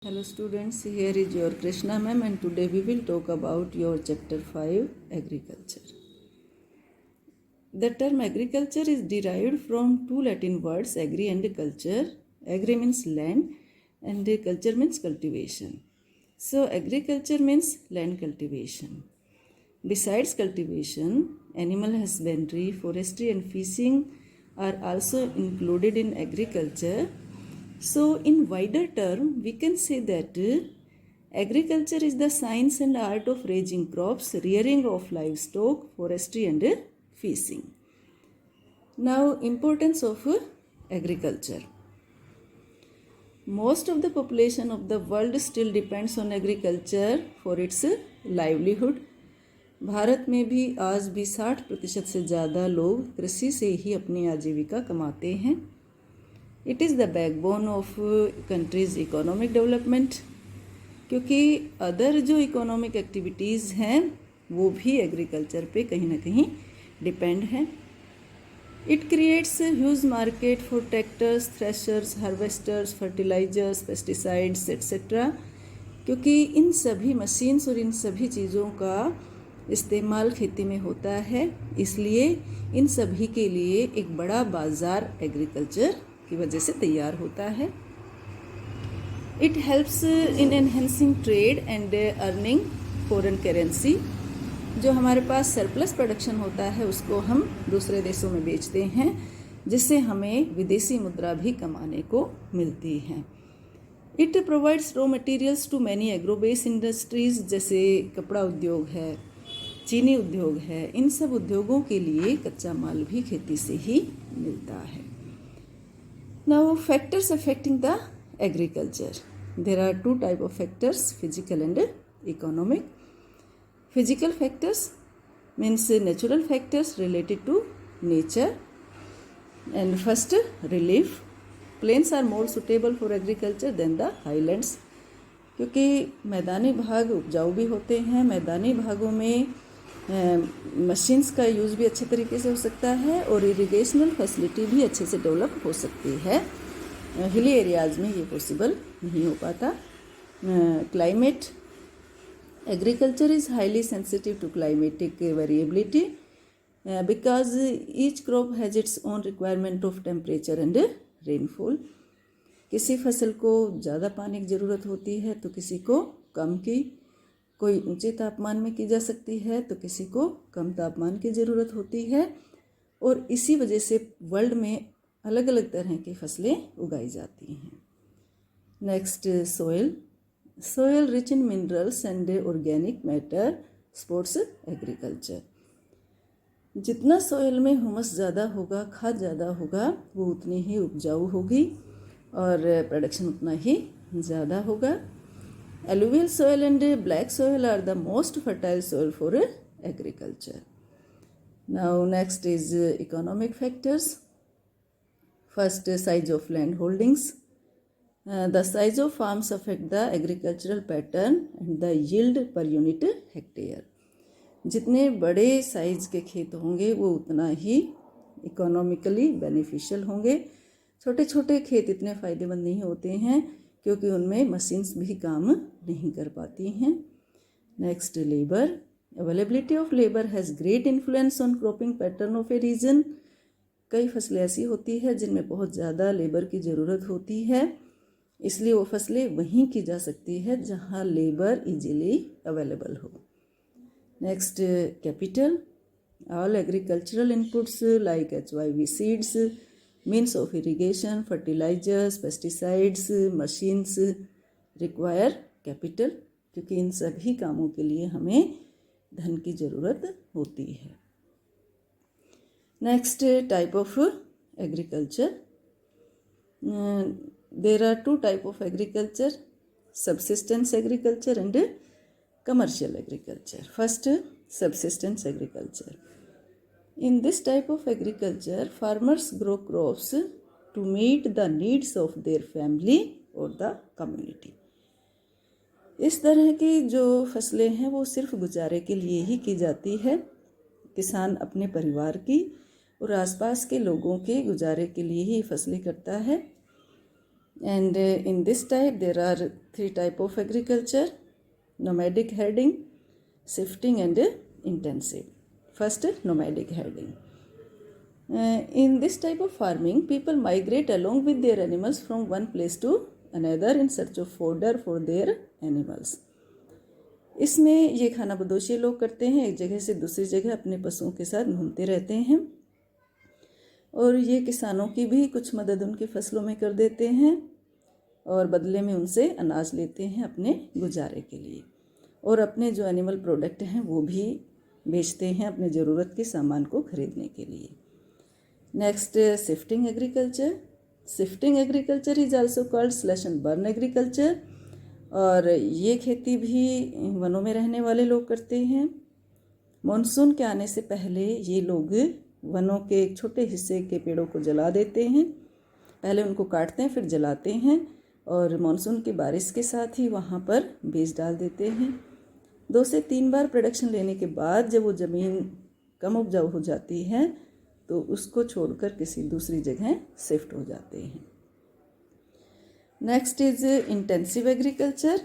Hello students, here is your Krishna ma'am and today we will talk about your chapter 5 agriculture. The term agriculture is derived from two Latin words agri and culture. Agri means land and culture means cultivation. So agriculture means land cultivation. Besides cultivation, animal husbandry, forestry and fishing are also included in agriculture. So in wider term, we can say that agriculture is the science and art of raising crops, rearing of livestock, forestry and fishing. Now, importance of agriculture. Most of the population of the world still depends on agriculture for its livelihood. Bharat में भी आज भी 60% से ज़्यादा लोग कृषि से ही अपनी आजीविका कमाते हैं. It is the backbone of countries economic development, क्योंकि अदर जो इकोनॉमिक एक्टिविटीज़ हैं वो भी एग्रीकल्चर पे कहीं ना कहीं डिपेंड हैं. It creates huge market for tractors, threshers, harvesters, fertilisers, pesticides etcetera, क्योंकि इन सभी मशीन्स और इन सभी चीज़ों का इस्तेमाल खेती में होता है. इसलिए इन सभी के लिए एक बड़ा बाज़ार एग्रीकल्चर की वजह से तैयार होता है. It helps in enhancing trade and earning foreign currency. जो हमारे पास सरप्लस प्रोडक्शन होता है उसको हम दूसरे देशों में बेचते हैं, जिससे हमें विदेशी मुद्रा भी कमाने को मिलती है. It provides raw materials to many agro based industries, जैसे कपड़ा उद्योग है, चीनी उद्योग है. इन सब उद्योगों के लिए कच्चा माल भी खेती से ही मिलता है. Now, factors affecting the agriculture. There are two type of factors, physical and economic. Physical factors means natural factors related to nature. And first, relief. Plains are more suitable for agriculture than the highlands. क्योंकि मैदानी भाग उपजाऊ भी होते हैं. मैदानी भागों में मशीन्स का यूज़ भी अच्छे तरीके से हो सकता है और इरिगेशनल फैसिलिटी भी अच्छे से डेवलप हो सकती है. हिली एरियाज़ में ये पॉसिबल नहीं हो पाता. Climate. Agriculture is highly sensitive to climatic variability because each crop has its own requirement of temperature and rainfall. किसी फसल को ज़्यादा पानी की ज़रूरत होती है तो किसी को कम की. कोई ऊंचे तापमान में की जा सकती है तो किसी को कम तापमान की ज़रूरत होती है. और इसी वजह से वर्ल्ड में अलग अलग तरह की फसलें उगाई जाती हैं. Next, soil. Soil rich in minerals and organic matter supports agriculture. जितना सोयल में ह्यूमस ज़्यादा होगा, खाद ज़्यादा होगा, वो उतनी ही उपजाऊ होगी और प्रोडक्शन उतना ही ज़्यादा होगा. Alluvial soil and black soil are the most fertile soil for agriculture. Now next is economic factors. First, size of land holdings. The size of farms affect the agricultural pattern and the yield per unit hectare. जितने बड़े size के खेत होंगे वो उतना ही economically beneficial होंगे. छोटे छोटे खेत इतने फ़ायदेमंद नहीं होते हैं क्योंकि उनमें मशीन्स भी काम नहीं कर पाती हैं. Next, labour. Availability of labour has great influence on cropping pattern of a region. कई फसलें ऐसी होती है जिनमें बहुत ज़्यादा लेबर की ज़रूरत होती है, इसलिए वो फसलें वहीं की जा सकती है जहाँ लेबर इजीली अवेलेबल हो. Next, capital. All agricultural inputs like HYV seeds, means of irrigation, fertilizers, pesticides, machines require capital, क्योंकि इन सभी कामों के लिए हमें धन की ज़रूरत होती है. Next, type of agriculture. There are two type of agriculture, subsistence agriculture and commercial agriculture. First, subsistence agriculture. In this type of agriculture, farmers grow crops to meet the needs of their family or the community. इस तरह की जो फसलें हैं वो सिर्फ गुजारे के लिए ही की जाती है. किसान अपने परिवार की और आसपास के लोगों के गुजारे के लिए ही फसलें करता है. And in this type there are 3 types of agriculture: nomadic herding, shifting and intensive. First, nomadic herding. In this type of farming, people migrate along with their animals from one place to another in search of fodder for their animals. इसमें ये खानाबदोशी लोग करते हैं, एक जगह से दूसरी जगह अपने पशुओं के साथ घूमते रहते हैं, और ये किसानों की भी कुछ मदद उनकी फसलों में कर देते हैं और बदले में उनसे अनाज लेते हैं अपने गुजारे के लिए, और अपने जो एनिमल प्रोडक्ट हैं वो भी बेचते हैं अपने ज़रूरत के सामान को खरीदने के लिए. Next, shifting agriculture. Shifting agriculture is also called slash and burn agriculture, और ये खेती भी वनों में रहने वाले लोग करते हैं. मॉनसून के आने से पहले ये लोग वनों के एक छोटे हिस्से के पेड़ों को जला देते हैं. पहले उनको काटते हैं, फिर जलाते हैं, और मॉनसून की बारिश के साथ ही वहाँ पर बीज डाल देते हैं. 2 से 3 बार प्रोडक्शन लेने के बाद जब वो ज़मीन कम उपजाऊ हो जाती है तो उसको छोड़कर किसी दूसरी जगह शिफ्ट हो जाते हैं. Next is intensive agriculture.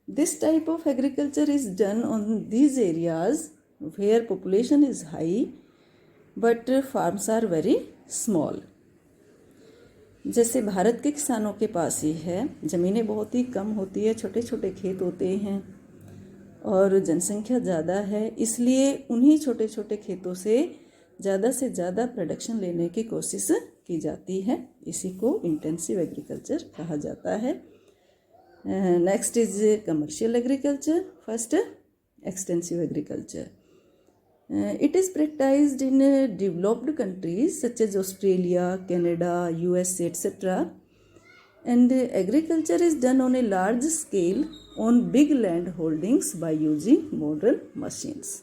This type of agriculture is done on these areas where population is high but farms are very small. जैसे भारत के किसानों के पास ही है, ज़मीनें बहुत ही कम होती है, छोटे छोटे खेत होते हैं और जनसंख्या ज़्यादा है, इसलिए उन्हीं छोटे छोटे खेतों से ज़्यादा प्रोडक्शन लेने की कोशिश की जाती है. इसी को इंटेंसिव एग्रीकल्चर कहा जाता है. Next is commercial agriculture. First, extensive agriculture. It is practiced in developed countries such as Australia, Canada, USA, etc. And agriculture is done on a large scale on big land holdings by using modern machines.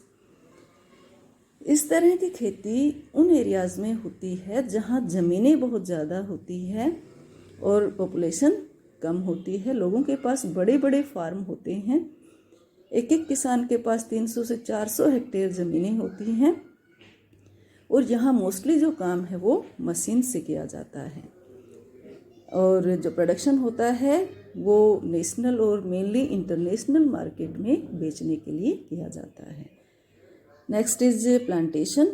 इस तरह की खेती उन areas में होती है जहाँ ज़मीनें बहुत ज़्यादा होती है और पॉपुलेशन कम होती है. लोगों के पास बड़े बड़े फार्म होते हैं. एक किसान के पास 300 से 400 हेक्टेयर ज़मीनें होती हैं, और यहाँ मोस्टली जो काम है वो मशीन से किया जाता है, और जो प्रोडक्शन होता है वो नेशनल और मेनली इंटरनेशनल मार्केट में बेचने के लिए किया जाता है. Next is plantation.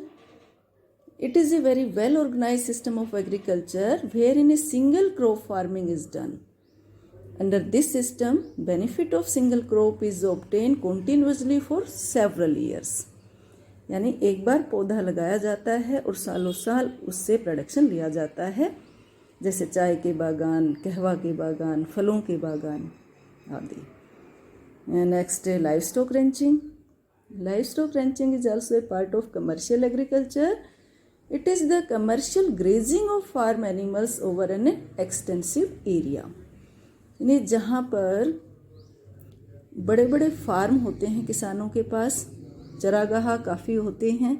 It is a very well organised system of agriculture where in a single crop farming is done. Under this system, benefit of single crop is obtained continuously for several years. यानी एक बार पौधा लगाया जाता है और सालों साल उससे प्रोडक्शन लिया जाता है, जैसे चाय के बागान, कहवा के बागान, फलों के बागान आदि. Next, livestock ranching. Livestock ranching is also a part of commercial agriculture. It is the commercial grazing of farm animals over an extensive area. यानी जहाँ पर बड़े बड़े फार्म होते हैं किसानों के पास, चरागाह काफ़ी होते हैं,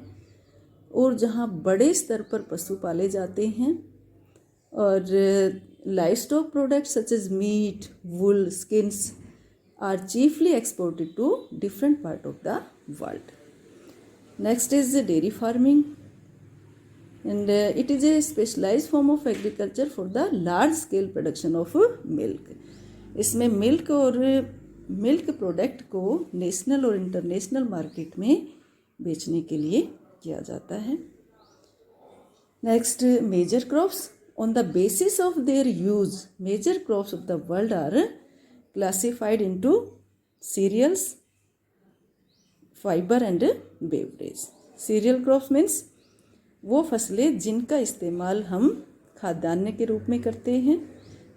और जहाँ बड़े स्तर पर पशु पाले जाते हैं, और livestock products such as meat, wool, skins are chiefly exported to different part of the world. Next is dairy farming, and it is a specialized form of agriculture for the large scale production of milk. इसमें milk और milk product को national और international market में बेचने के लिए किया जाता है. Next, major crops. On the basis of their use, major crops of the world are classified into cereals, fibre and beverage. Cereal crops means वो फसलें जिनका इस्तेमाल हम खाद्यान्न के रूप में करते हैं,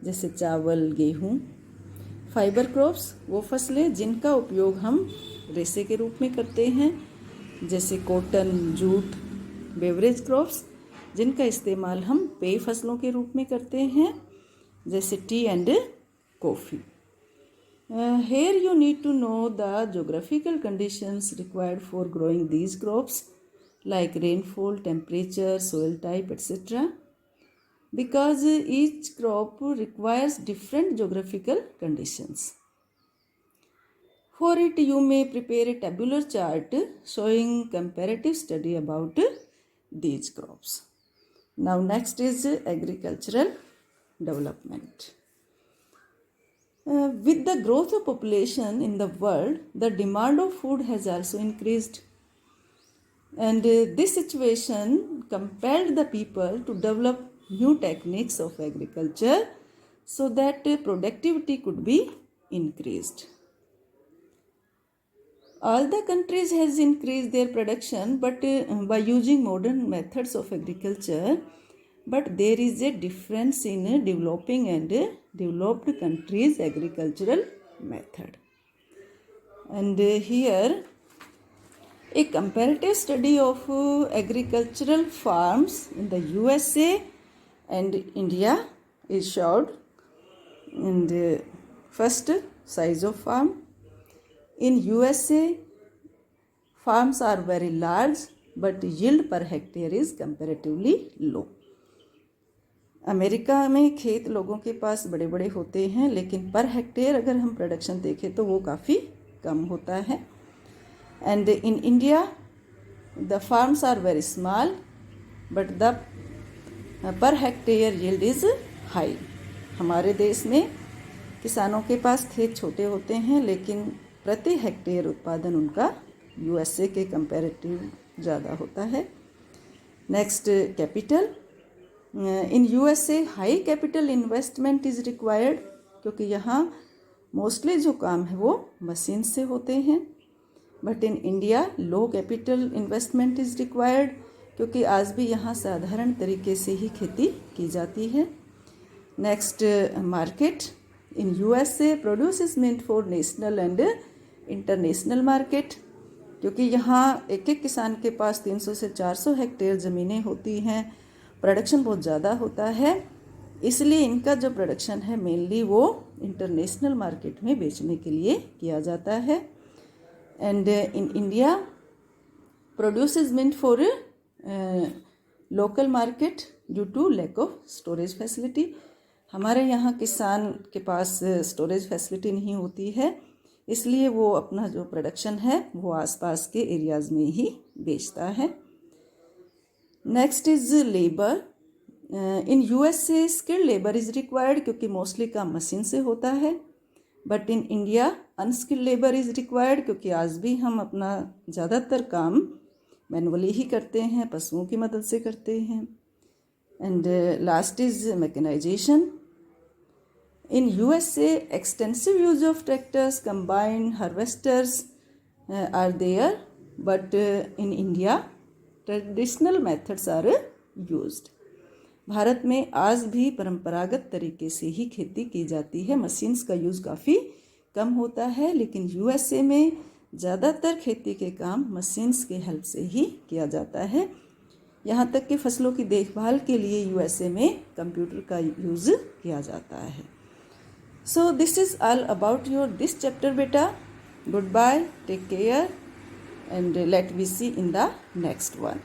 जैसे चावल, गेहूँ. फाइबर क्रॉप्स वो फसलें जिनका उपयोग हम रेशे के रूप में करते हैं, जैसे कॉटन, जूट. बेवरेज क्रॉप्स जिनका इस्तेमाल हम पेय फसलों के रूप में करते हैं, जैसे T and coffee. Here you need to know the geographical conditions required for growing these crops, like rainfall, temperature, soil type, etc. Because each crop requires different geographical conditions. For it, you may prepare a tabular chart showing comparative study about these crops. Now, next is agricultural development. With the growth of population in the world, the demand of food has also increased. And this situation compelled the people to develop new techniques of agriculture so that productivity could be increased. All the countries has increased their production but by using modern methods of agriculture, but there is a difference in developing and developed countries agricultural method. And here a comparative study of agricultural farms in the USA and India is showed. And first, size of farm. In USA, farms are very large, but yield per hectare is comparatively low. America में खेत लोगों के पास बड़े बड़े होते हैं, लेकिन per hectare अगर हम प्रोडक्शन देखें तो वो काफ़ी कम होता है. And in India, the farms are very small, but the per hectare yield is high. हमारे देश में किसानों के पास खेत छोटे होते हैं, लेकिन प्रति हेक्टेयर उत्पादन उनका यूएसए के कंपैरेटिव ज़्यादा होता है. Next, capital. In USA high capital investment is required, क्योंकि यहाँ मोस्टली जो काम है वो मशीन से होते हैं. But in India low capital investment is required, क्योंकि आज भी यहाँ साधारण तरीके से ही खेती की जाती है. Next, market. In USA produce is meant for national and international market, क्योंकि यहाँ एक एक किसान के पास 300 से 400 हेक्टेयर ज़मीनें होती हैं, प्रोडक्शन बहुत ज़्यादा होता है, इसलिए इनका जो प्रोडक्शन है मेनली वो इंटरनेशनल मार्केट में बेचने के लिए किया जाता है. And in India produce is meant for local market due to lack of storage facility. हमारे यहाँ किसान के पास स्टोरेज फैसिलिटी नहीं होती है, इसलिए वो अपना जो प्रोडक्शन है वो आसपास के एरियाज़ में ही बेचता है. Next is labour. In USA skilled labour is required, क्योंकि मोस्टली काम मशीन से होता है. But in India unskilled labour is required, क्योंकि आज भी हम अपना ज़्यादातर काम मैनुअली ही करते हैं, पशुओं की मदद से करते हैं. And last is mechanisation. In USA, extensive use of tractors, combine harvesters are there, but in India, traditional methods are used. Bharat में आज भी परंपरागत तरीके से ही खेती की जाती है, मशीन्स का यूज़ काफ़ी कम होता है, लेकिन यूएसए में ज़्यादातर खेती के काम मशीन्स के हेल्प से ही किया जाता है. यहाँ तक कि फसलों की देखभाल के लिए यूएसए में कंप्यूटर का यूज़ किया जाता है. So this is all about your this chapter, beta. Goodbye, take care, and let me see in the next one.